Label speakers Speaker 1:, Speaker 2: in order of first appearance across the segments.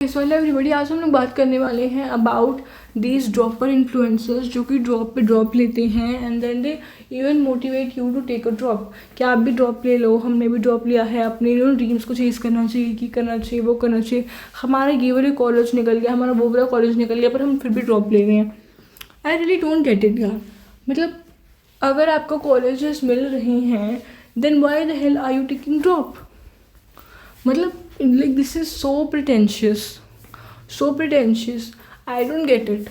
Speaker 1: Hello everybody, आज हम लोग बात करने वाले हैं अबाउट दीज ड्रॉपर इन्फ्लुएंसर्स जो कि ड्रॉप पे ड्रॉप लेते हैं and then they even motivate you to take a drop. क्या आप भी ड्रॉप ले लो, हमने भी ड्रॉप लिया है, अपने ड्रीम्स को चेज़ करना चाहिए, कि करना चाहिए वो करना चाहिए। हमारा ये वाला कॉलेज निकल गया, हमारा वो वाला कॉलेज निकल गया, पर हम फिर भी ड्रॉप ले रहे हैं। I really don't get it यार। मतलब अगर आपको कॉलेजेस मिल रहे हैं then why the hell are you taking drop? मतलब like this is so pretentious. I don't get it.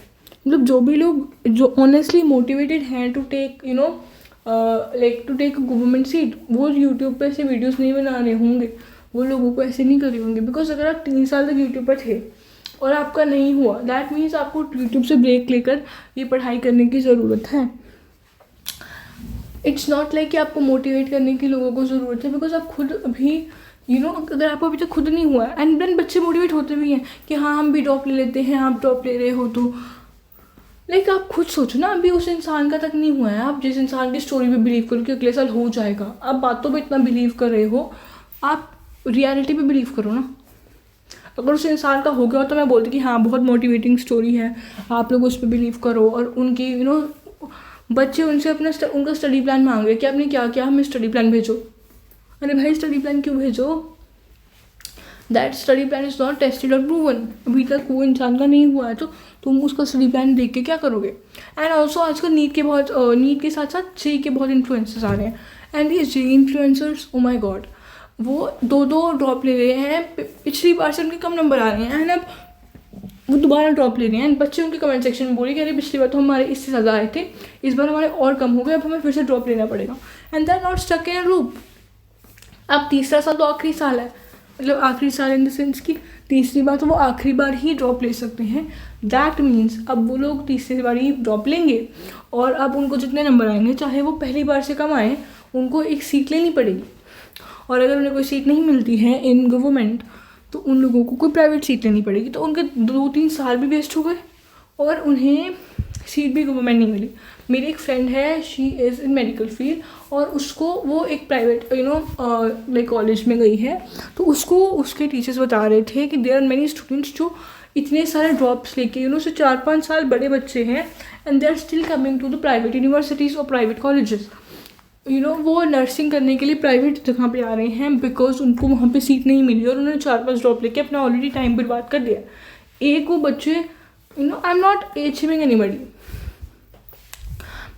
Speaker 1: मतलब जो भी लोग जो ऑनेस्टली मोटिवेटेड हैं to take like to take government seat, वो यूट्यूब पे ऐसे वीडियोस नहीं बना रहे होंगे, वो लोगों को ऐसे नहीं कर रहे होंगे। बिकॉज अगर आप 3 साल तक यूट्यूब पर थे और आपका नहीं हुआ, दैट मीन्स आपको यूट्यूब से ब्रेक लेकर ये पढ़ाई करने की ज़रूरत है। इट्स नॉट लाइक कि आपको मोटिवेट करने की लोगों को ज़रूरत है, बिकॉज आप खुद अभी अगर आपको अभी तक खुद नहीं हुआ है एंड देन बच्चे मोटिवेट होते भी हैं कि हाँ हम भी ड्रॉप ले लेते हैं, आप ड्रॉप ले रहे हो तो लाइक आप खुद सोचो ना, अभी उस इंसान का तक नहीं हुआ है। आप जिस इंसान की स्टोरी पे बिलीव करो कि अगले साल हो जाएगा, आप बातों पे इतना बिलीव कर रहे हो, आप रियलिटी पे बिलीव करो ना। अगर उस इंसान का हो गया तो मैं बोलती कि हाँ बहुत मोटिवेटिंग स्टोरी है, आप लोग उस पर बिलीव करो। और उनकी बच्चे उनसे उनका स्टडी प्लान मांग रहे कि आपने क्या किया, हमें स्टडी प्लान भेजो। अरे भाई स्टडी प्लान क्यों भेजो? That study plan is not tested और प्रूवन। अभी तक वो इंसान का नहीं हुआ है तो तुम उसका स्टडी प्लान देख के क्या करोगे? एंड ऑल्सो आजकल नीट के साथ साथ जे के बहुत इन्फ्लुएंसर्स आ रहे हैं एंड ये जे इन्फ्लुएंसर्स, ओ माई गॉड, वो 2 ड्रॉप ले रहे हैं। पिछली बार से उनके कम नंबर आ रहे हैं एंड अब वो दोबारा ड्रॉप ले रहे हैं। बच्चे उनके कमेंट सेक्शन में बोले कि अरे पिछली बार तो हमारे इससे ज़्यादा आए थे, इस बार हमारे और कम हो गए, अब हमें फिर से ड्रॉप लेना पड़ेगा। And they are not stuck in a loop. अब तीसरा साल तो आखिरी साल है, मतलब आखिरी साल इन द सेंस कि तीसरी बार तो वो आखिरी बार ही ड्रॉप ले सकते हैं। दैट मीन्स अब वो लोग तीसरी बार ही ड्रॉप लेंगे और अब उनको जितने नंबर आएंगे, चाहे वो पहली बार से कम आए, उनको एक सीट लेनी पड़ेगी। और अगर उन्हें कोई सीट नहीं मिलती है इन गवर्नमेंट तो उन लोगों को कोई प्राइवेट सीट लेनी पड़ेगी। तो उनके 2-3 साल भी वेस्ट हो गए और उन्हें सीट भी गवर्नमेंट नहीं मिली। मेरी एक फ्रेंड है, she is in medical field, और उसको वो एक प्राइवेट लाइक कॉलेज में गई है, तो उसको उसके टीचर्स बता रहे थे कि देयर आर मेनी स्टूडेंट्स जो इतने सारे ड्रॉप्स लेके से 4-5 साल बड़े बच्चे हैं and they are still coming to the private universities और प्राइवेट कॉलेजेस। वो नर्सिंग करने के लिए प्राइवेट जगह पे आ रहे हैं बिकॉज उनको वहाँ पे सीट नहीं मिली और उन्होंने 4-5 ड्रॉप लेके अपना ऑलरेडी टाइम बर्बाद कर दिया। एक वो बच्चे I am not etching anybody.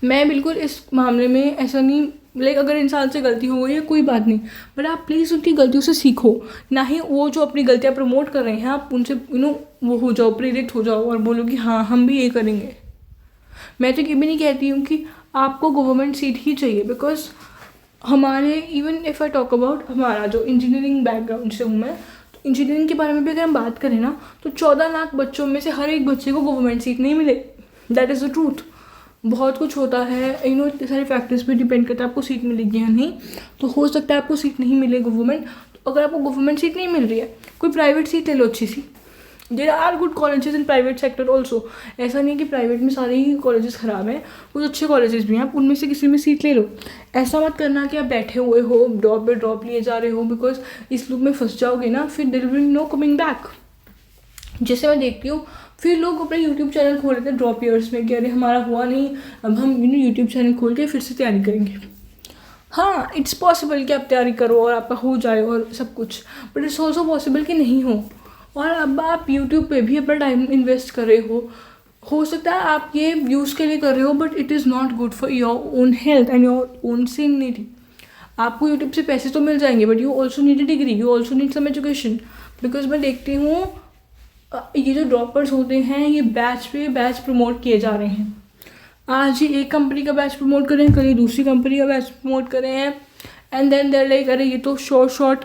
Speaker 1: मैं बिल्कुल इस मामले में ऐसा नहीं, लाइक अगर इंसान से गलती हो गई है कोई बात नहीं, बट आप प्लीज़ उनकी गलतियों से सीखो, ना ही वो जो अपनी गलतियाँ प्रमोट कर रहे हैं आप उनसे वो हो जाओ, प्रेरित हो जाओ और बोलो कि हाँ हम भी ये करेंगे। मैं तो ये भी नहीं कहती हूँ कि आपको गवर्नमेंट सीट ही चाहिए, बिकॉज हमारे even if I talk about हमारा जो इंजीनियरिंग बैकग्राउंड से हूँ मैं, तो इंजीनियरिंग के बारे में भी अगर हम बात करें ना तो 14 लाख बच्चों में से हर एक बच्चे को गवर्नमेंट सीट नहीं मिले। That is the truth. बहुत कुछ होता है, इतने सारे फैक्टर्स पे डिपेंड करता है आपको सीट मिलेगी या नहीं। तो हो सकता है आपको सीट नहीं मिले गवर्नमेंट, तो अगर आपको गवर्नमेंट सीट नहीं मिल रही है कोई प्राइवेट सीट ले लो अच्छी सी। There are good colleges in private sector also. ऐसा नहीं कि प्राइवेट में सारे ही कॉलेजेस ख़राब हैं, कुछ अच्छे कॉलेजेस भी हैं, आप उनमें से किसी में सीट ले लो। ऐसा मत करना कि आप बैठे हुए हो ड्रॉप पे ड्रॉप लिए जा रहे हो, बिकॉज इस लूप में फंस जाओगे ना, फिर there will be no coming back. जैसे मैं देखती हूँ फिर लोग अपना यूट्यूब चैनल खोल रहे थे ड्रॉप ईयर्स में कि अरे हमारा हुआ नहीं, अब हम यूट्यूब चैनल खोल के फिर से तैयारी करेंगे। हाँ इट्स पॉसिबल कि आप तैयारी करो और आपका हो जाए और सब कुछ, बट इट्स ऑल्सो पॉसिबल कि नहीं हो। और अब आप यूट्यूब पे भी अपना टाइम इन्वेस्ट कर रहे हो सकता है आप ये व्यूज़ के लिए कर रहे हो, but it is not good for your own health and your own sanity. आपको यूट्यूब से पैसे तो मिल जाएंगे but you also need a degree, you also need some education. Because मैं देखती हूँ ये जो ड्रॉपर्स होते हैं ये बैच पे बैच प्रमोट किए जा रहे हैं। आज ही एक कंपनी का बैच प्रमोट कर रहे हैं, कल ही दूसरी कंपनी का बैच प्रमोट कर रहे हैं एंड देन देयर लाइक अरे ये तो शॉर्ट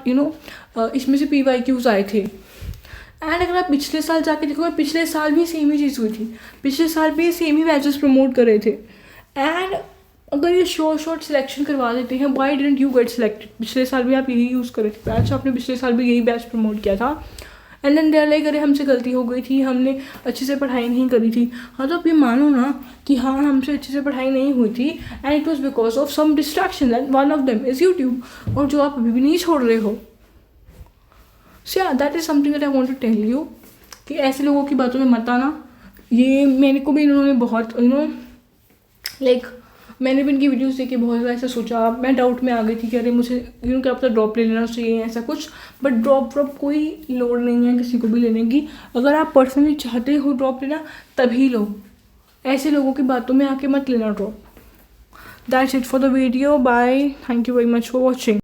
Speaker 1: इसमें से PYQs आए थे। एंड अगर आप पिछले साल जाके देखोगे, पिछले साल भी सेम ही चीज़ हुई थी, पिछले साल भी सेम ही बैचेस प्रमोट कर रहे थे। एंड अगर ये शॉर्ट सिलेक्शन करवा देते हैं, why didn't you get selected? पिछले साल भी आप यही यूज़ कर रहे थे बैच, आपने पिछले साल भी यही बैच प्रमोट किया था एंड देन देयर लाइक अरे हमसे गलती हो गई थी, हमने अच्छे से पढ़ाई नहीं करी थी। हाँ तो आप ये मानो ना कि हाँ हमसे अच्छे से पढ़ाई नहीं हुई थी and it was because of some distraction and one of them is YouTube, और जो आप अभी भी नहीं छोड़ रहे हो। So yeah that is something that I want to tell you कि ऐसे लोगों की बातों में मत आना। ये मेरे को भी इन्होंने बहुत लाइक मैंने भी इनकी वीडियोस देख के बहुत ज़्यादा ऐसा सोचा, मैं डाउट में आ गई थी कि अरे मुझे क्या पता ड्रॉप ले लेना चाहिए ऐसा कुछ। बट ड्रॉप कोई लोड नहीं है किसी को भी लेने की। अगर आप पर्सनली चाहते हो ड्रॉप लेना तभी लो, ऐसे लोगों की बातों में आके मत लेना drop. That's it for the video, bye, thank you very much for watching.